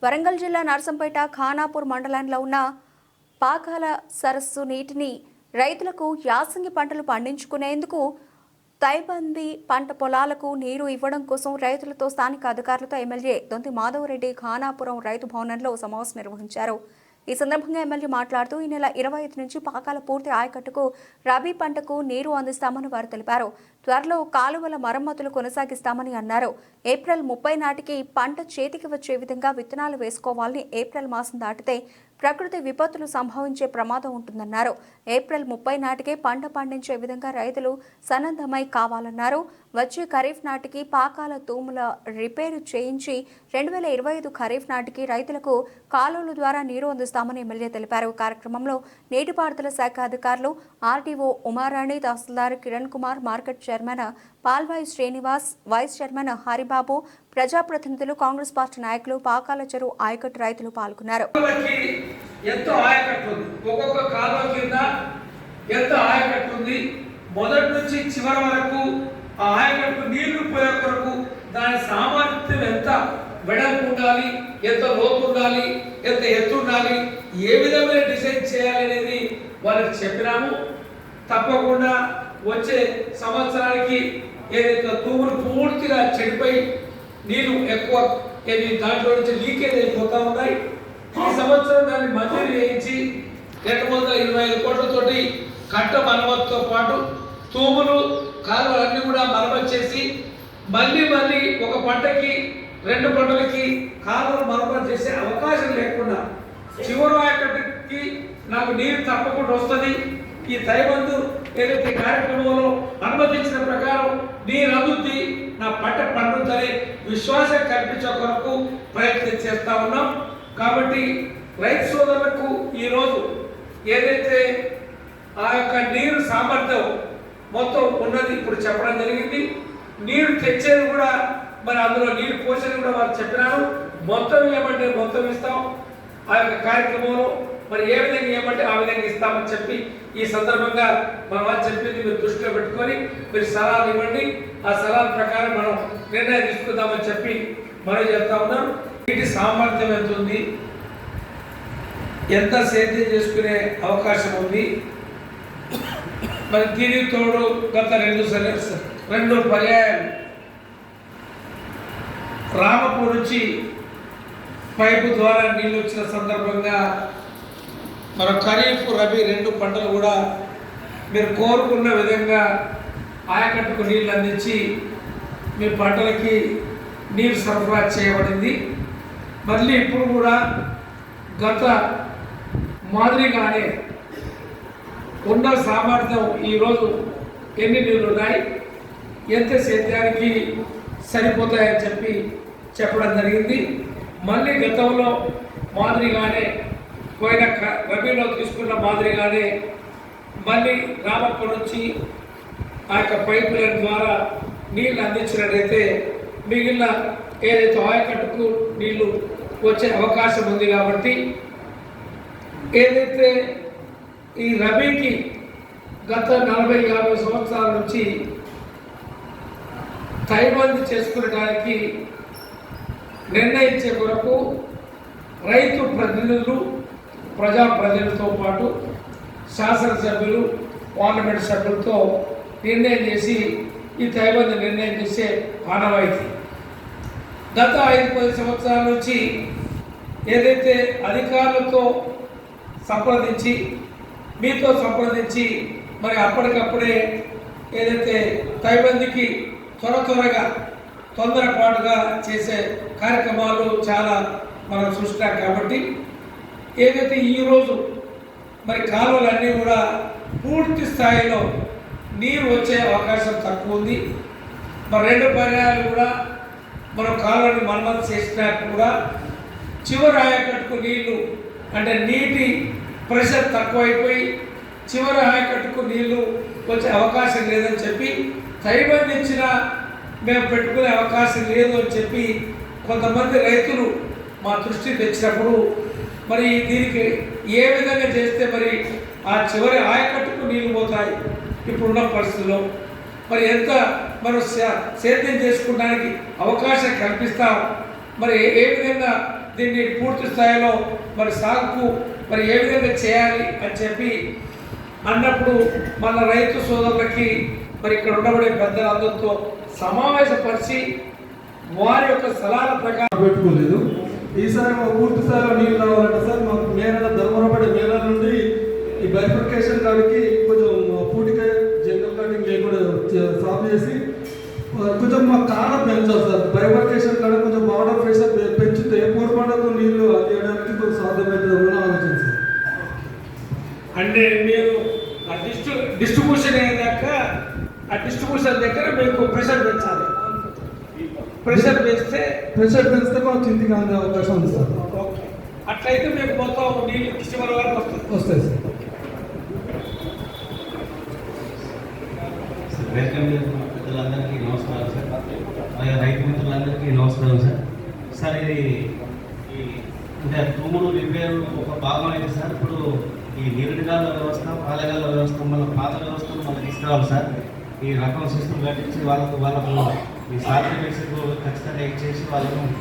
వరంగల్ జిల్లా నర్సంపేట ఖానాపూర్ మండలంలో ఉన్న పాకాల సరస్సు నీటిని రైతులకు యాసంగి పంటలు పండించుకునేందుకు తైబంది పంట పొలాలకు నీరు ఇవ్వడం కోసం రైతులతో స్థానిక అధికారులతో ఎమ్మెల్యే దొంతి మాధవరెడ్డి ఖానాపురం రైతు భవనంలో సమావేశం నిర్వహించారు. ఈ సందర్భంగా ఎమ్మెల్యే మాట్లాడుతూ ఈ నెల 25 నుంచి పాకాల పూర్తి ఆయకట్టుకు రబీ పంటకు నీరు అందిస్తామని వారు తెలిపారు. త్వరలో కాలువల మరమ్మతులు కొనసాగిస్తామని అన్నారు. ఏప్రిల్ 30 నాటికి పంట చేతికి వచ్చే విధంగా విత్తనాలు వేసుకోవాలని, ఏప్రిల్ మాసం దాటితే ప్రకృతి విపత్తులు సంభవించే ప్రమాదం ఉంటుందన్నారు. ఏప్రిల్ 30 నాటికే పంట పండించే విధంగా రైతులు సన్నద్ధమై కావాలన్నారు. వచ్చే ఖరీఫ్ నాటికి పాకాల తూముల రిపేరు చేయించి 2025 ఖరీఫ్ నాటికి రైతులకు కాలువల ద్వారా నీరు అందిస్తామని ఎమ్మెల్యే తెలిపారు. కార్యక్రమంలో నీటిపారుదల శాఖ అధికారులు ఆర్డీఓ ఉమారాణి, తహసీల్దార్ Kiran Kumar, market chairman Palvai Srinivas, vice chairman Haribabu, ప్రజాప్రతినిధులు, కాంగ్రెస్ పార్టీ నాయకులు, పాకాల చెరువు ఆయకట్టు రైతులు పాల్గొన్నారు. ఎంతో ఆయకట్టు ఉంది, ఒక్కొక్క కాలువ కింద ఎంత ఆయకట్టు ఉంది. మొదటి నుంచి చివరి వరకు ఆ ఆయకట్టు నీళ్లు పోయే కొరకు దాని సామర్థ్యం ఎంత వెడల్పు ఉండాలి, ఎంత లోతు ఉండాలి, ఎంత ఎత్తు ఉండాలి, ఏ విధమైన డిజైన్ చేయాలి అనేది వాళ్ళకి చెప్పినాము. తప్పకుండా వచ్చే సంవత్సరానికి ఏదైతే తూములు పూర్తిగా చెడిపోయి నీళ్లు ఎక్కువ దాంట్లో నుంచి లీకేజ్ అయిపోతూ ఉన్నాయి. ఈ సంవత్సరం దాన్ని మంజూరు చేయించి 225 కోట్లతోటి కట్ట మరమ్మతుతో పాటు తూములు కాలువలన్నీ కూడా మరమ్మతు చేసి మళ్ళీ ఒక పంటకి 2 పంటలకి కాలువలు మరమ్మతు చేసే అవకాశం లేకుండా చివరి ఆయకట్టుకి నాకు నీరు తప్పకుండా వస్తుంది. ఈ తైబంధు ఏదైతే కార్యక్రమంలో అనుమతించిన ప్రకారం నీరు అందుద్ది, నా పంట పండుతుందనే విశ్వాసం కల్పించే కొరకు ప్రయత్నం చేస్తా ఉన్నాం. కాబట్టి రైతు సోదరులకు ఈరోజు ఏదైతే ఆ యొక్క నీరు సామర్థ్యం మొత్తం ఉన్నది ఇప్పుడు చెప్పడం జరిగింది. నీరు తెచ్చేది కూడా మరి అందులో నీరు పోసేది కూడా వారు చెప్పినారు. మొత్తం ఏమంటే మొత్తం ఇస్తాం. ఆ యొక్క కార్యక్రమంలో మరి ఏ విధంగా ఏమంటే ఆ విధంగా ఇస్తామని చెప్పి ఈ సందర్భంగా మన వాళ్ళు చెప్పింది మీరు దృష్టిలో పెట్టుకొని మీరు సలహాలు ఇవ్వండి. ఆ సలహాల ప్రకారం మనం నిర్ణయం తీసుకుందామని చెప్పి మనం చెప్తా ఉన్నాం. నీటి సామర్థ్యం ఎంత ఉంది, ఎంత సేద్యం చేసుకునే అవకాశం ఉంది. మరి దీనికి తోడు గత 2 పర్యాయాలు రామపూర్ నుంచి పైపు ద్వారా నీళ్ళు వచ్చిన సందర్భంగా మన ఖరీఫ్ రబీ 2 పంటలు కూడా మీరు కోరుకున్న విధంగా ఆయకట్టుకు నీళ్ళు అందించి మీ పంటలకి నీరు సరఫరా చేయబడింది. మళ్ళీ ఇప్పుడు కూడా గత మాదిరిగానే ఉన్న సామర్థ్యం ఈరోజు ఎన్ని నీళ్ళు ఉన్నాయి, ఎంత సేద్యానికి సరిపోతాయని చెప్పి చెప్పడం జరిగింది. మళ్ళీ గతంలో మాదిరిగానే పోయిన రబీలో తీసుకున్న మాదిరిగానే మళ్ళీ రామప్ప నుంచి ఆ యొక్క పైప్ లైన్ ద్వారా నీళ్ళు అందించినట్లయితే మిగిలిన ఏదైతే ఆయకట్టుకు నీళ్లు వచ్చే అవకాశం ఉంది. కాబట్టి ఏదైతే ఈ రబీకి గత 40-50 సంవత్సరాల నుంచి తైబంది చేసుకునడానికి నిర్ణయించే కొరకు రైతు ప్రతినిధులు, ప్రజాప్రతినిధులతో పాటు శాసనసభ్యులు, పార్లమెంట్ సభ్యులతో నిర్ణయం చేసి ఈ తైబంది నిర్ణయం చేసే ఆనవాయితీ గత 5-10 సంవత్సరాల నుంచి ఏదైతే అధికారులతో సంప్రదించి మీతో సంప్రదించి మరి అప్పటికప్పుడే ఏదైతే తైబందికి త్వరగా తొందరపాటుగా చేసే కార్యక్రమాలు చాలా మనం చూస్తాం. కాబట్టి ఏదైతే ఈరోజు మరి కాలువలన్నీ కూడా పూర్తి స్థాయిలో నీరు వచ్చే అవకాశం తక్కువ ఉంది. మరి 2 పర్యాయాలు కూడా మనం కాలువని మరమ్మతు చేసినా కూడా చివరి ఆయకట్టుకు నీళ్లు అంటే నీటి ప్రెషర్ తక్కువైపోయి చివరి ఆయకట్టుకు నీళ్లు వచ్చే అవకాశం లేదని చెప్పి తైబంది ఇచ్చిన మేము పెట్టుకునే అవకాశం లేదు అని చెప్పి కొంతమంది రైతులు మా దృష్టికి తెచ్చినప్పుడు మరి దీనికి ఏ విధంగా చేస్తే మరి ఆ చివరి ఆయకట్టుకు నీళ్లు పోతాయి ఇప్పుడున్న పరిస్థితుల్లో మరి ఎంత మనం సేద్యం చేసుకోవడానికి అవకాశం కల్పిస్తాం, మరి ఏ విధంగా దీన్ని పూర్తి స్థాయిలో మరి సాగుకు మరి ఏ విధంగా చేయాలి అని చెప్పి అన్నప్పుడు మన రైతు సోదరులకి మరి ఇక్కడ ఉండబడే పెద్దలందరితో సమావేశపరిచి వారి యొక్క సలహాల ప్రకారం పెట్టుకోలేదు. ఈసారి మాకు పూర్తి స్థాయిలో నీళ్ళు రావాలంటే సార్ మాకు మేర ధర్మరపడే మేర నుండి ఈ బైఫర్కేషన్ కాడికి కొంచెం పూటిక జంగల్ కటింగ్ లేకుండా స్టాప్ చేసి కొంచెం మా కాడ పెంచాలి సార్. బైఫర్కేషన్ కాడ కొంచెం బార్డర్ ప్రెషర్ పెంచితే పూర్వపడకు నీళ్లు తీయడానికి కొంచెం సాధ్యమవుతుందని ఆలోచన సార్. అంటే మీరు ఆ డిస్ట్రిబ్యూషన్ అయ్యాక ఆ డిస్ట్రిబ్యూషన్ దగ్గర మీకు ప్రెషర్ పెంచాలి. ప్రెషర్ పెంచితే మాకు చింతగా అందే అవకాశం ఉంది సార్. ఓకే, అట్లయితే మీకు మొత్తం నీళ్ళు చివరి వరకు వస్తాయి సార్. వెల్కమ్ పెద్దలందరికీ నమస్కారం సార్. అలాగే రైతు మిత్రులందరికీ నమస్కారం సార్. సార్ ఇది ఈ అంటే తూములు రిపేర్ ఒక భాగం అయితే సార్ ఇప్పుడు ఈ నీరుగాల వ్యవస్థ పాలగాల వ్యవస్థ మన పాత వ్యవస్థను మనం తీసుకురావాలి సార్. ఈ రకం సిస్టమ్ కట్టించి వాళ్ళకు ఈ సాధ్యం ఖచ్చితంగా ఇచ్చేసి వాళ్ళను